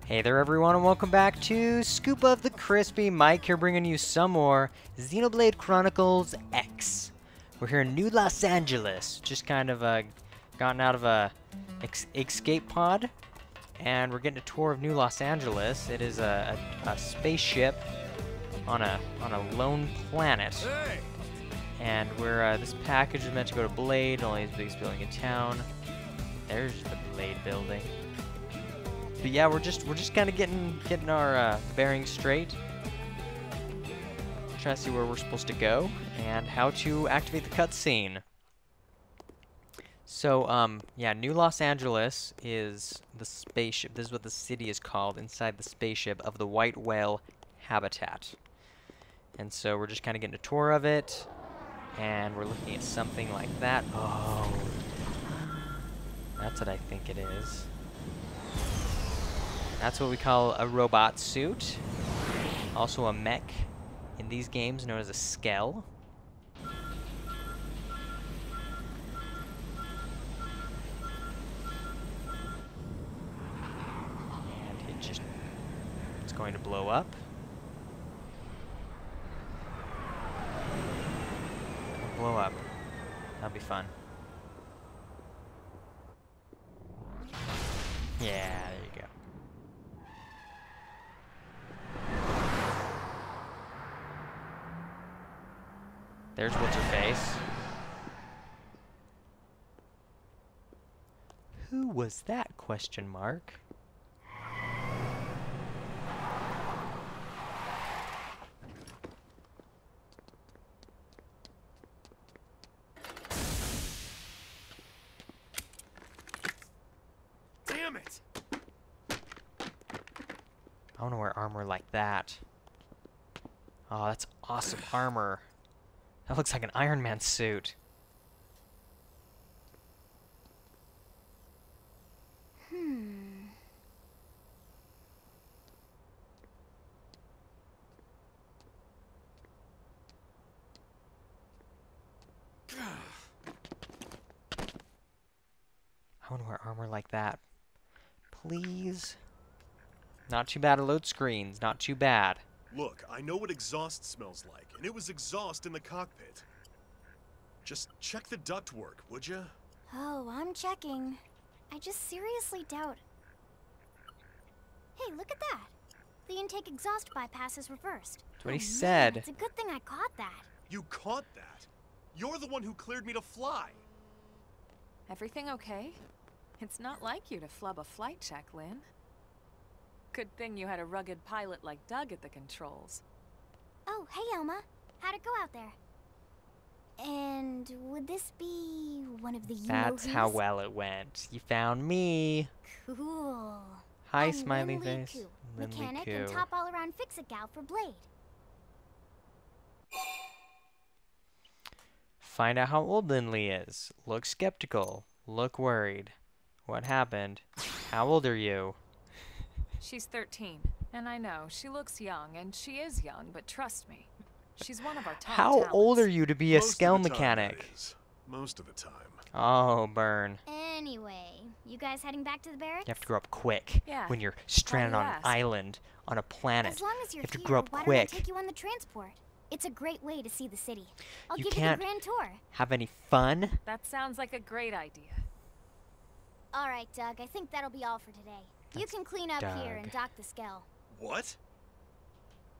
Hey there everyone and welcome back to Scoop of the Crispy. Mike here bringing you some more Xenoblade Chronicles X. We're here in New Los Angeles, just kind of gotten out of a escape pod, and we're getting a tour of New Los Angeles. It is a spaceship on a lone planet. Hey! And we're this package is meant to go to Blade, only the biggest building in town. There's the Blade building. But yeah, we're just kind of getting our bearings straight. Trying to see where we're supposed to go and how to activate the cutscene. So yeah, New Los Angeles is the spaceship. This is what the city is called inside the spaceship of the white whale habitat. And so we're just kind of getting a tour of it, and we're looking at something like that. Oh, that's what I think it is. That's what we call a robot suit. Also a mech in these games known as a skell. And it's going to blow up. It'll blow up. That'll be fun. Yeah, there you go. There's What's-Her-Face. Who was that, question mark? Damn it! I want to wear armor like that. Oh, that's awesome armor. That looks like an Iron Man suit. I want to wear armor like that. Please. Not too bad at load screens. Not too bad. Look, I know what exhaust smells like, and it was exhaust in the cockpit. Just check the ductwork, would you? Oh, I'm checking. I just seriously doubt... Hey, look at that! The intake exhaust bypass is reversed. That's what he Man, said. it's a good thing I caught that. You caught that? You're the one who cleared me to fly. Everything okay? It's not like you to flub a flight check, Lynn. Good thing you had a rugged pilot like Doug at the controls. Oh, hey, Elma. How'd it go out there? And would this be one of the That's how well it went. You found me. Cool. Hi, I'm smiley Lynn face. Lee Koo, Lynn Lee mechanic Koo. and top all-around fix-it gal for Blade. Find out how old Lynn Lee is. Look skeptical. Look worried. What happened? How old are you? She's 13, and I know, she looks young, and she is young, but trust me, she's one of our top How talents. old are you to be a Most of skell the time, mechanic? that is. Most of the time. Oh, burn. Anyway, you guys heading back to the barracks? You have to grow up quick Yeah. when you're stranded Why on do you an ask? island on a planet. As long as you're You have to here, grow up why quick. don't I take you on the transport? It's a great way to see the city. I'll You give can't- you the grand tour. Have any fun? That sounds like a great idea. All right, Doug, I think that'll be all for today. You That's can clean up here Doug. and dock the skell. What?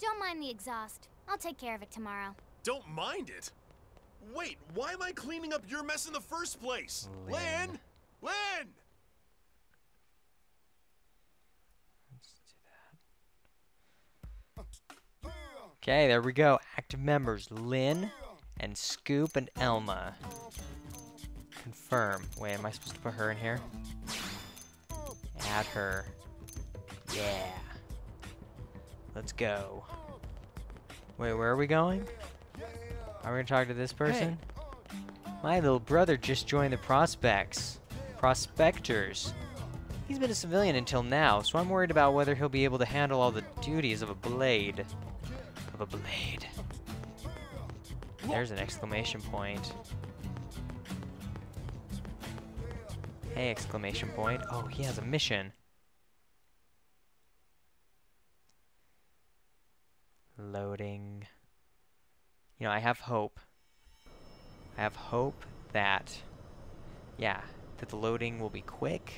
Don't mind the exhaust. I'll take care of it tomorrow. Don't mind it? Wait, why am I cleaning up your mess in the first place? Lynn. Lynn! Lynn! Let's do that. Okay, there we go. Active members Lynn and Scoop and Elma. Confirm. Wait, am I supposed to put her in here? Add her. Yeah. Let's go. Wait, where are we going? Are we gonna talk to this person? My little brother just joined the Prospectors. He's been a civilian until now, so I'm worried about whether he'll be able to handle all the duties of a blade. There's an exclamation point. Hey, exclamation point. Oh, he has a mission. Loading. You know, I have hope. I have hope that, yeah, that the loading will be quick.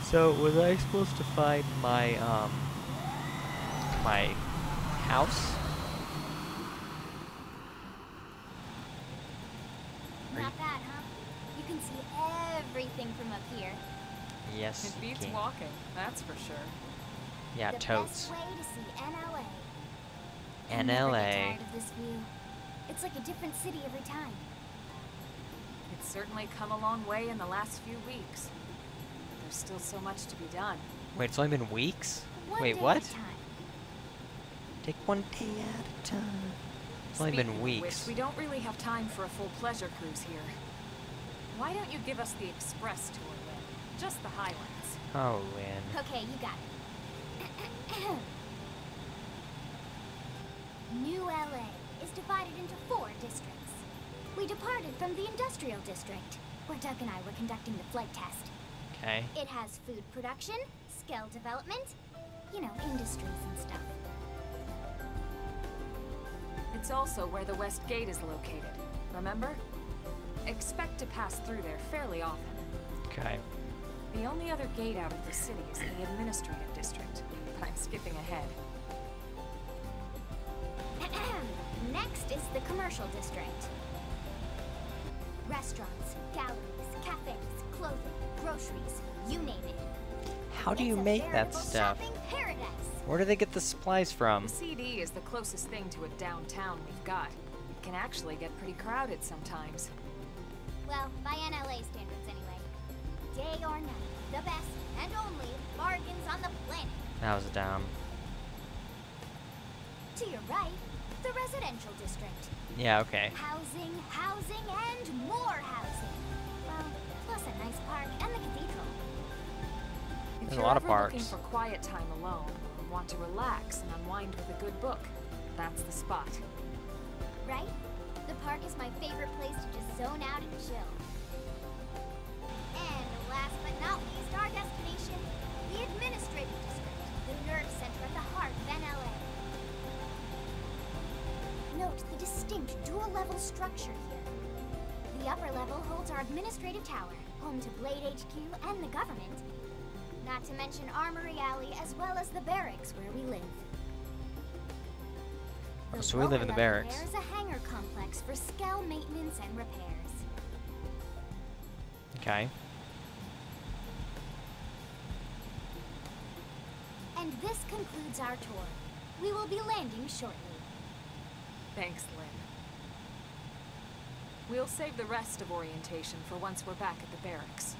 So, was I supposed to find my, my house? Not bad, huh? You can see everything from up here. Yes, It you beats can. walking, that's for sure. Yeah, The totes. best way to see NLA. I never get tired of this view. It's like a different city every time. It's certainly come a long way in the last few weeks. There's still so much to be done. Wait, it's only been weeks? One Wait, day what? at a time. Take one day at a time. It's only Speaking been of weeks. which, we don't really have time for a full pleasure cruise here. Why don't you give us the express tour, Lynn? Just the highlights. Oh, Lynn. Okay, you got it. New LA is divided into 4 districts. We departed from the industrial district, where Doug and I were conducting the flight test. Okay. It has food production, skill development, you know, industries and stuff. It's also where the West Gate is located, remember? Expect to pass through there fairly often. Okay. The only other gate out of the city is the administrative district, but I'm skipping ahead. Next is the commercial district. Restaurants, galleries, cafes, clothing, groceries, you name it. How do you It's a make that veritable stuff? shopping paradise. Where do they get the supplies from? The CD is the closest thing to a downtown we've got. It can actually get pretty crowded sometimes. Well, by NLA standards anyway. Day or night, the best and only bargains on the planet. That was dumb. To your right, the residential district. Yeah, okay. Housing, housing, and more housing. Well, plus a nice park and the cathedral. If There's a you're lot of ever looking parks. for quiet time alone, or want to relax and unwind with a good book, that's the spot. Right? The park is my favorite place to just zone out and chill. And last but not least, our destination, the administrative district, the nerve center at the heart of NLA. Note the distinct dual-level structure here. The upper level holds our administrative tower, home to Blade HQ and the government. Not to mention Armory Alley, as well as the barracks where we live. Oh, so we live in the barracks. There is a hangar complex for Skell maintenance and repairs. Okay. And this concludes our tour. We will be landing shortly. Thanks, Lynn. We'll save the rest of orientation for once we're back at the barracks.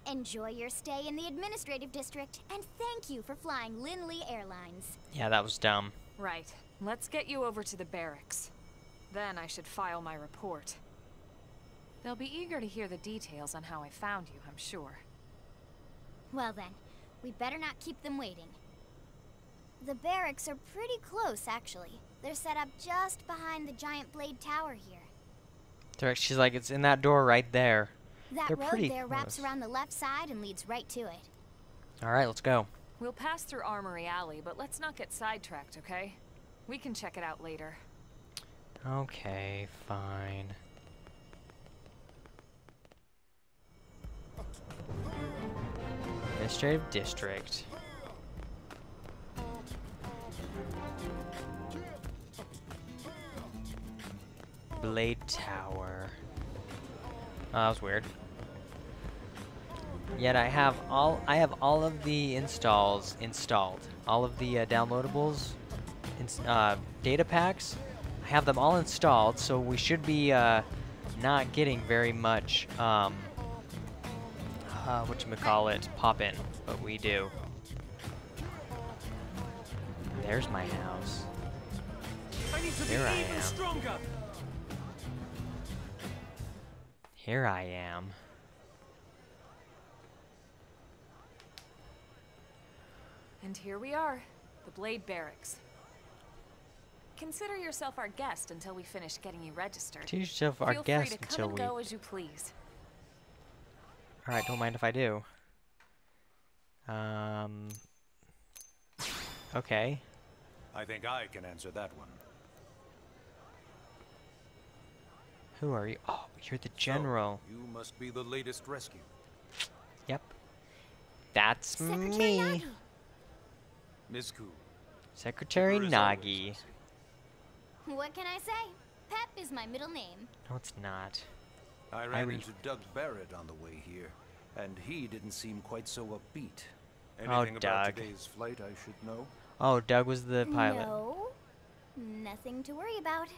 Enjoy your stay in the administrative district, and thank you for flying Lindley Airlines. Yeah, that was dumb. Right. Let's get you over to the barracks. Then I should file my report. They'll be eager to hear the details on how I found you, I'm sure. Well then, we better not keep them waiting. The barracks are pretty close, actually. They're set up just behind the giant blade tower here. She's like, it's in that door right there. That They're road pretty there wraps close. around the left side and leads right to it. Alright, let's go. We'll pass through Armory Alley, but let's not get sidetracked, okay? We can check it out later. Okay, fine. Administrative district. Blade Tower. Oh, that was weird. Yet I have all of the installs installed. All of the downloadables data packs. I have them all installed, so we should be not getting very much whatchamacallit pop-in, but we do. There's my house. Here I am. Here I am. And here we are, the Blade Barracks. Consider yourself our guest until we finish getting you registered. Consider yourself our guest Feel free to until come we... and go as you please. Alright, don't mind if I do. Okay. I think I can answer that one. Who are you? Oh, you're the general. So, you must be the latest rescue. Yep. That's Secretary me. Nagi. Ms. Ku. Secretary Skipper is always Nagi. busy. What can I say? Pep is my middle name. No, it's not. I ran re- into Doug Barrett on the way here, and he didn't seem quite so upbeat. Oh, Anything about Doug. today's flight I should know? Oh, Doug was the pilot. No, nothing to worry about.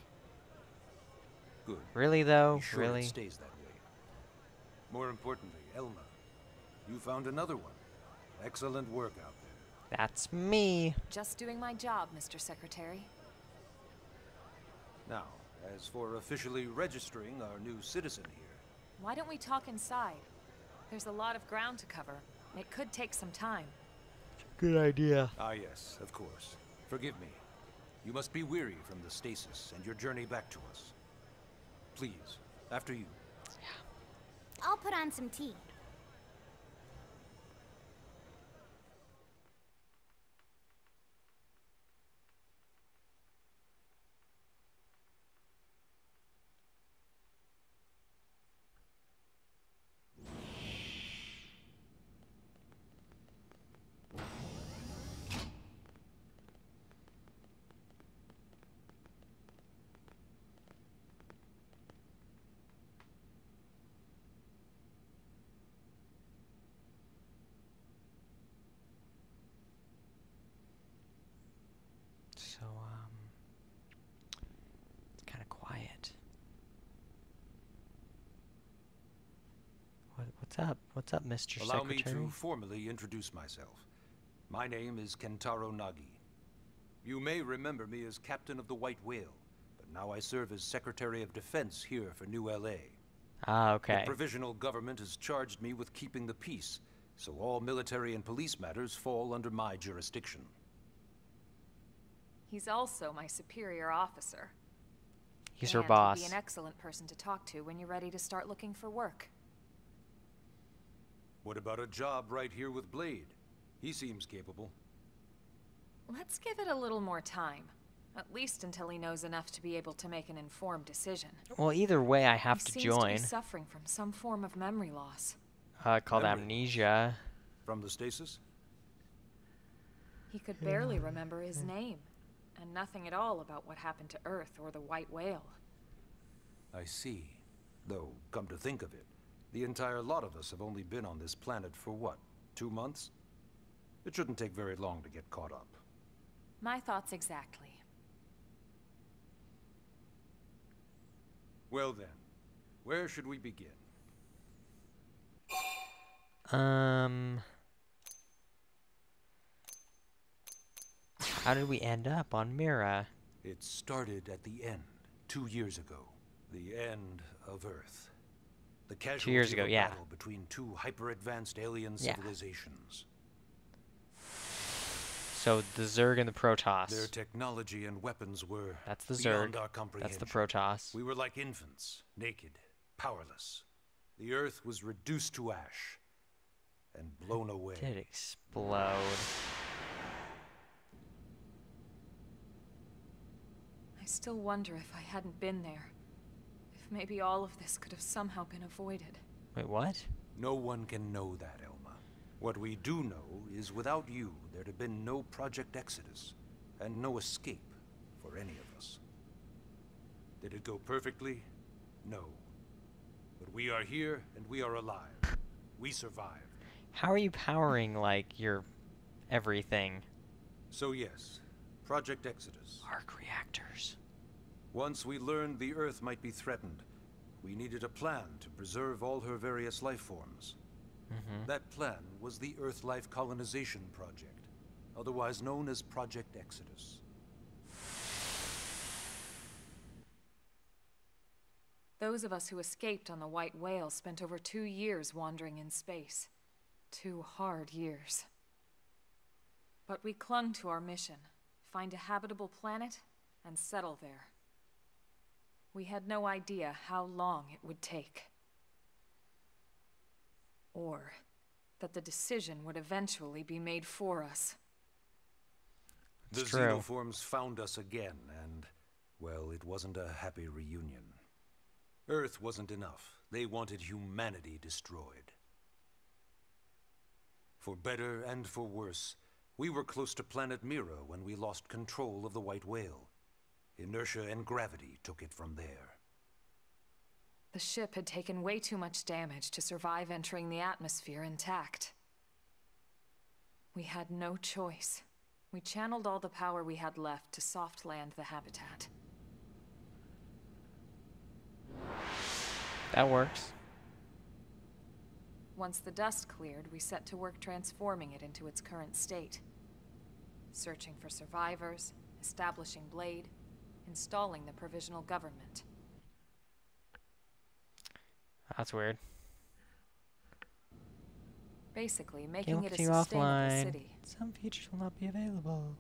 Good. Really, though? Be sure Really? it stays that way. More importantly, Elma, you found another one. Excellent work out there. That's me. Just doing my job, Mr. Secretary. Now, as for officially registering our new citizen here, Why don't we talk inside? There's a lot of ground to cover. It could take some time. Good idea. ah yes, of course. Forgive me. You must be weary from the stasis and your journey back to us. Please, after you. I'll put on some tea. So, it's kind of quiet. What's up? What's up, Mr. Allow Secretary? me to formally introduce myself. My name is Kentaro Nagi. You may remember me as Captain of the White Whale, but now I serve as Secretary of Defense here for New LA. Ah, okay. The provisional government has charged me with keeping the peace, so all military and police matters fall under my jurisdiction. He's also my superior officer. He's her And boss. he'd be an excellent person to talk to when you're ready to start looking for work. What about a job right here with Blade? He seems capable. Let's give it a little more time. At least until he knows enough to be able to make an informed decision. Well, either way, I have He to seems join. to be suffering from some form of memory loss. Called Memory. amnesia. From the stasis? He could barely remember his name, and nothing at all about what happened to Earth or the White Whale. I see. Though, come to think of it, the entire lot of us have only been on this planet for what, 2 months? It shouldn't take very long to get caught up. My thoughts exactly. Well then, where should we begin? How did we end up on Mira? It started at the end, 2 years ago. The end of Earth. The casualty 2 years ago, of a yeah. battle between two hyper-advanced alien Yeah. civilizations. So the Zerg and the Protoss. Their technology and weapons were That's the beyond Zerg. our comprehension. That's the Protoss. We were like infants, naked, powerless. The Earth was reduced to ash and blown away. Did it explode? I still wonder if I hadn't been there. If maybe all of this could have somehow been avoided. Wait, what? No one can know that, Elma. What we do know is without you, there'd have been no Project Exodus, and no escape for any of us. Did it go perfectly? No. But we are here, and we are alive. We survived. How are you powering, like, your everything? So yes, Project Exodus. Arc reactors. Once we learned the Earth might be threatened, we needed a plan to preserve all her various life forms. That plan was the Earth Life Colonization Project, otherwise known as Project Exodus. Those of us who escaped on the White Whale spent over 2 years wandering in space. 2 hard years. But we clung to our mission, find a habitable planet and settle there. We had no idea how long it would take. Or that the decision would eventually be made for us. The xenoforms found us again, and, well, it wasn't a happy reunion. Earth wasn't enough. They wanted humanity destroyed. For better and for worse, we were close to planet Mira when we lost control of the White Whale. Inertia and gravity took it from there. The ship had taken way too much damage to survive entering the atmosphere intact. We had no choice. We channeled all the power we had left to soft land the habitat. That works. Once the dust cleared, we set to work transforming it into its current state. Searching for survivors, establishing Blade, installing the provisional government. That's weird. Basically, making it a you sustainable offline. city. Some features will not be available.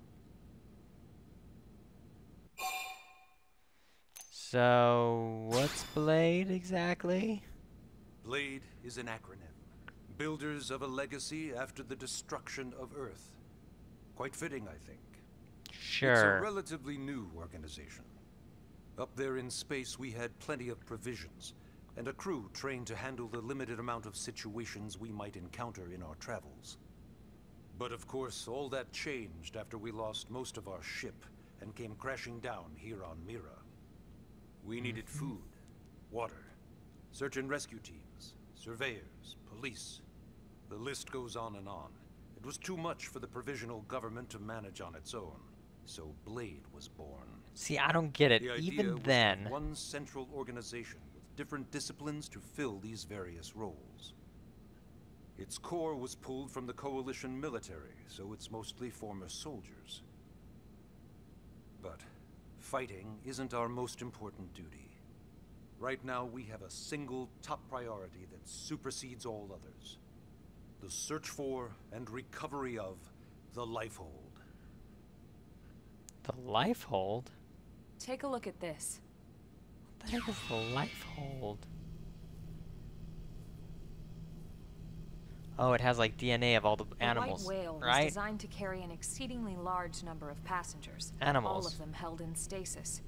So, what's Blade exactly? Blade is an acronym. Builders of a legacy after the destruction of Earth. Quite fitting, I think. Sure. It's a relatively new organization. Up there in space, we had plenty of provisions, and a crew trained to handle the limited amount of situations we might encounter in our travels. But of course, all that changed after we lost most of our ship and came crashing down here on Mira. We needed food, water, search and rescue teams, surveyors, police. The list goes on and on. It was too much for the provisional government to manage on its own, so Blade was born. See, I don't get it. The idea Even was then. to have one central organization with different disciplines to fill these various roles. Its core was pulled from the Coalition military, so it's mostly former soldiers. But fighting isn't our most important duty. Right now, we have a single top priority that supersedes all others. The search for and recovery of the Lifehold. The Lifehold? Take a look at this. What the heck is the Lifehold? Oh, it has like DNA of all the animals, The White Whale was right? designed to carry an exceedingly large number of passengers. Animals. All of them held in stasis.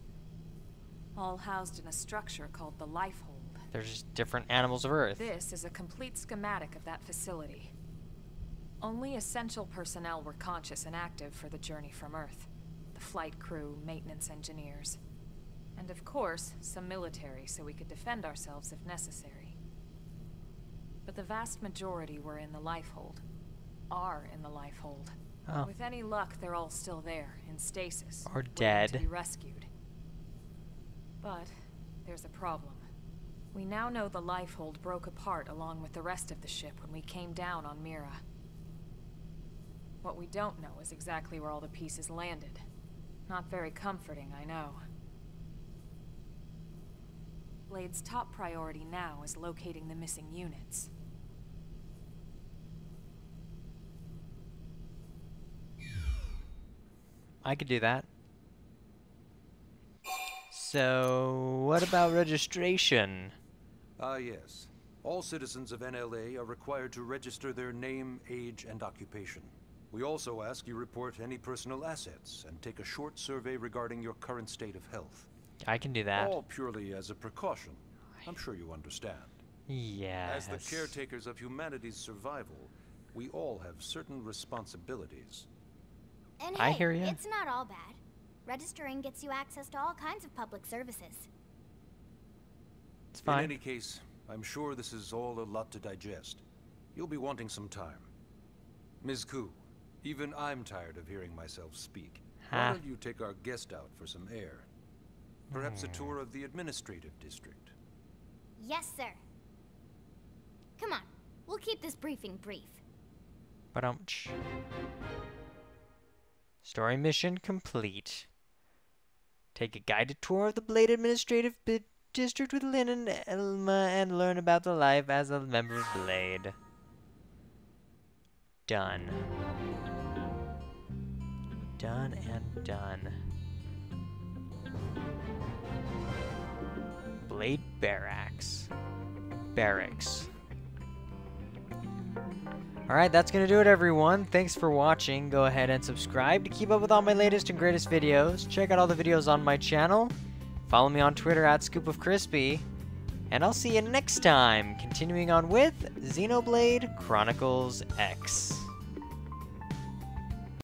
All housed in a structure called the Lifehold. There's just different animals of Earth. This is a complete schematic of that facility. Only essential personnel were conscious and active for the journey from Earth. The flight crew, maintenance engineers. And of course, some military so we could defend ourselves if necessary. But the vast majority were in the Lifehold. Are in the Lifehold. Oh. With any luck, they're all still there, in stasis. Or waiting dead. to be rescued. But there's a problem. We now know the Lifehold broke apart along with the rest of the ship when we came down on Mira. What we don't know is exactly where all the pieces landed. Not very comforting, I know. Blade's top priority now is locating the missing units. I could do that. So, what about registration? Ah, yes. All citizens of NLA are required to register their name, age, and occupation. We also ask you report any personal assets and take a short survey regarding your current state of health. I can do that. All purely as a precaution. I'm sure you understand. Yes. As the caretakers of humanity's survival, we all have certain responsibilities. And I hey, hear ya. it's not all bad. Registering gets you access to all kinds of public services. It's fine. In any case, I'm sure this is all a lot to digest. You'll be wanting some time. Ms. Ku, even I'm tired of hearing myself speak. Why don't you take our guest out for some air? Perhaps a tour of the administrative district. Yes, sir. Come on, we'll keep this briefing brief. Ba-dum-tsh. Story mission complete. Take a guided tour of the Blade Administrative District with Lynn and Elma and learn about the life as a member of Blade. Done. Done and done. Blade Barracks. Alright, that's gonna do it, everyone. Thanks for watching. Go ahead and subscribe to keep up with all my latest and greatest videos. Check out all the videos on my channel. Follow me on Twitter at ScoopofCrispy. And I'll see you next time, continuing on with Xenoblade Chronicles X.